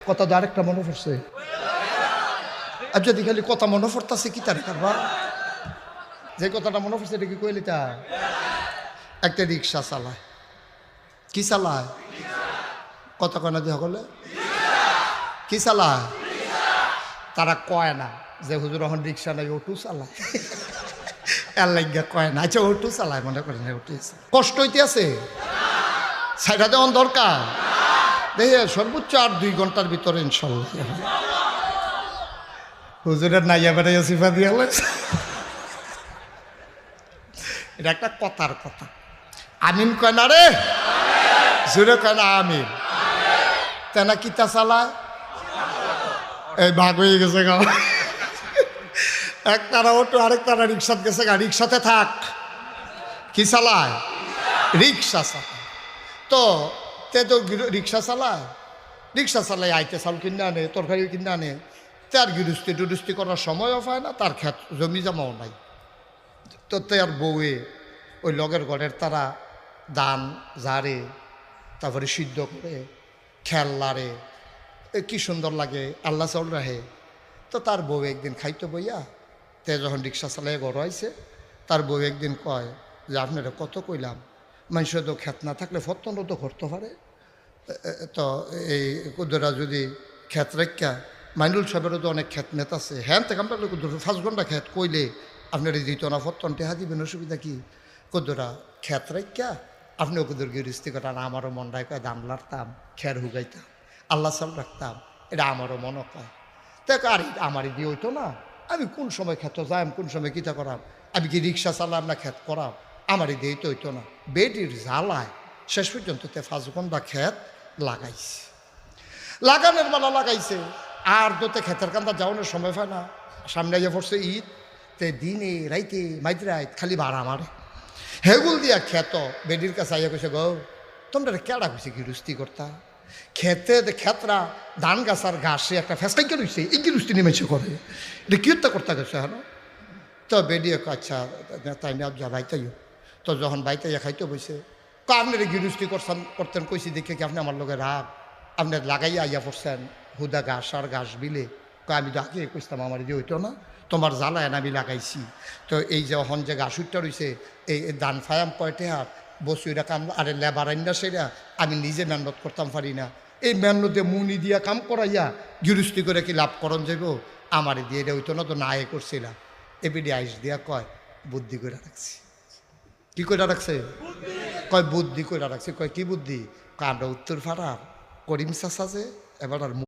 কথা তো আরেকটা মনে পড়ছে। আর যদি খালি কথা মনে পড়তেছে কি তার কারবা, যে কথাটা মনে পড়ছে এটা কি কইলি তা? একটা রিক্সা চালায়, কি চালায়? কথা কয় না দিয়ে সকলে কি চালায়? তারা কয় না যে হুজুর এখন রিক্সা নাই, অটো চালায়। এর লাগিয়া কয় না। আচ্ছা অটো চালায়, মনে করেন অটো কষ্ট হইতে আছে, সাইডা দেওয়ান দরকার। দেখে সর্বোচ্চ আর 2 ঘন্টার ভিতরে ইনশাল্লাহ হুজুরের নাইয়া বেড়াইয়া সিফা দিয়া এটা একটা কথার কথা। আমিন কয় না রে, জোরে কয় না আমিন। তেনা কিতা চালায়, এই ভাগ হয়ে গেছে গা। এক তারা অটো, আরেক তারা রিক্সাতে গেছে গা। রিক্সাতে থাক, কি চালায়? রিক্সা চালায়। তো তে তো রিক্সা চালায়, রিক্সা চালায় আইতে চাল কিনে আনে, তরকারি কিনে আনে। তার গৃহস্থী টুরুস্তি করার সময়ও পায় না, তার ক্ষেত জমি জমাও নাই। তো তার বউয়ে ওই লগের ঘরের তারা ধান ঝাড়ে, তারপরে সিদ্ধ করে খেল লাড়ে, কি সুন্দর লাগে, আল্লাহ চাউল রাহে। তো তার বউ একদিন খাইতো বইয়া, তে যখন রিক্সা চালায় ঘর আইছে, তার বউ একদিন কয় যে আপনারা কত কইলাম, মানুষের তো ক্ষেত না থাকলে ফতন তো করতে পারে। তো এই কুদরা যদি ক্ষেত রেখা, মাইনুল সাহেবেরও তো অনেক ক্ষেত মেত আছে, হ্যাঁ থেকে আমরা 5 ঘন্টা ক্ষেত কইলে আপনার দিত না, ফতন টেহা দিবেন, অসুবিধা কি? কুদরা ক্ষেত রেখা আপনি কুদর গিরিস্তি করেন, আমারও মন রায় কয় দাম লাড়তাম, খের হুগাইতাম, আল্লাহ সাল রাখতাম, এটা আমারও মনে কয়। দেখ আর আমারই দিয়ে হইতো না, আমি কোন সময় ক্ষেত যাইম, কোন সময় কিতা করাম, আমি কি রিক্সা চালাম না ক্ষেত করাম, আমারই দিয়ে তো হইতো না। বেটির জ্বালায় শেষ পর্যন্ত 5 ঘন্টা ক্ষেত লাগাইছে, লাগানোর বেলা লাগাইছে, আর দোতে ক্ষেতের কান্দা যাওয়ানোর সময় পায় না। সামনে আইয়া পড়ছে ঈদ, তে দিনে রাইতে মাইতে খালি ভাড়া মারে, হেগুল দিয়া ক্ষেত। বেডির কাছে আইয়া কইছে গো তোমরা কেডা কইছে গিরুস্তি করতা, খেতে ক্ষেতরা ধান গাছার ঘাসে একটা ফেসকাই কে রইছে, এই গিরুস্তি নেমেছে করে, এটা কি করতে গেছে হ্যাঁ। তো বেডিয়ে আচ্ছা তাই না যা বাইতাইও। তো যখন বাইতাইয়া খাইতে বসে, আপনার গিরুস্তি করতেন কইছি দেখে কি আপনি আমার লোকের রাগ, আপনার লাগাইয়া আইয়া পড়ছেন হুদা ঘাস আর ঘাস বিলে। আমি তো আগে কইতাম আমার যে হইতো না, তোমার জ্বালায় আমি লাগাইছি। তো এই যে হন যে ঘাস উঠটা রয়েছে, এই দান ফায়াম কয়টে হার বসুইরা কাম, আরে লেবার আইনা সেরা আমি নিজে মেহনত করতাম পারি না, এই মেহনতে মুনি দিয়া কাম করাইয়া গিরুস্তি করে কি লাভ করন যাব, আমারে দিয়ে এটা হইতো না, তো না এ করছিলাম। এবিডি আইস দিয়া কয় বুদ্ধি করে রাখছি। কি করে রাখছে? কয় বুদ্ধি করে রাখছে। কয় কি বুদ্ধি? কয় আমরা উত্তর পাড়ার করিম চাচা যে এবার আর